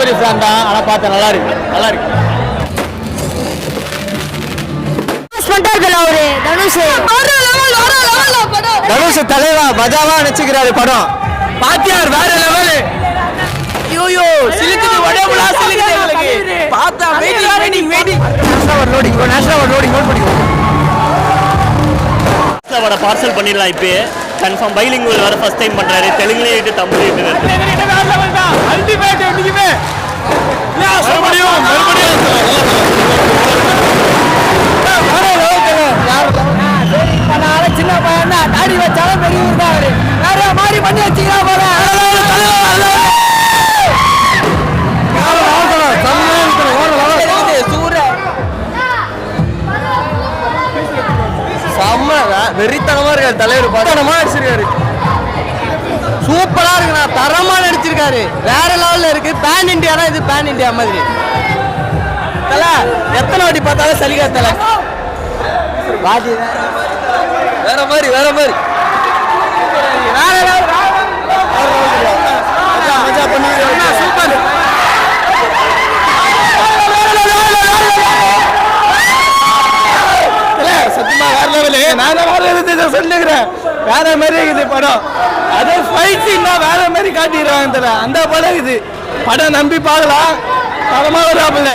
தளபதி fan தான், ஆனால் பார்த்தா நல்லா இருக்கு, நல்லா இருக்கு. தனுஷ் தலைவா மஜாவா நினைச்சுக்கிறாரு படம். பாத்தியார் வேற லெவல். ஐயோ சிலிக்குது உடம்புல சிலிக்குது உங்களுக்கு. பார்த்தா வெயிட்டிங் நேஷனல் லோடிங் நோட் பண்ணிக்கோ. வட பார்சல் பண்ணிடலாம். இப்போ கன்ஃபார்ம் பைலிங்குவல் வர ஃபர்ஸ்ட் டைம் பண்றாரு. தெலுங்குல இட்டு தமிழ்ல இட்டு அல்டிமேட் இன்னைக்குமே சின்ன பையன் தான் தாடி வச்சாலும் பெரியவர் தான் அவரு. வேற மாதிரி பண்ணி வச்சுக்கிறா போல. வெறித்தனமா இருக்காரு தலைவர். பத்தனமா அடிச்சிருக்காரு. சூப்பரா இருக்குண்ணா. தரமா நடிச்சிருக்காரு. வேற லெவல்ல இருக்கு. பேன் இண்டியானா இது பேன் இண்டியா மாதிரி. தல எத்தனை வாட்டி பார்த்தாலும் சலிகா தல. பாதி வேற மாதிரி வேற மாதிரி வேற லெவல். மஜா பண்ணிருக்காங்க. சூப்பர். சத்தியமா வேற லெவலு. நான் வேற எது சொல்லுகிறேன். வேற மாதிரி இருக்குது படம். அதே ஃபைட் சீன்னா வேற மாதிரி காட்டிடுறாங்க. அந்த படம் இது. படம் நம்பி பார்க்கலாம். தரமா வராப்புல.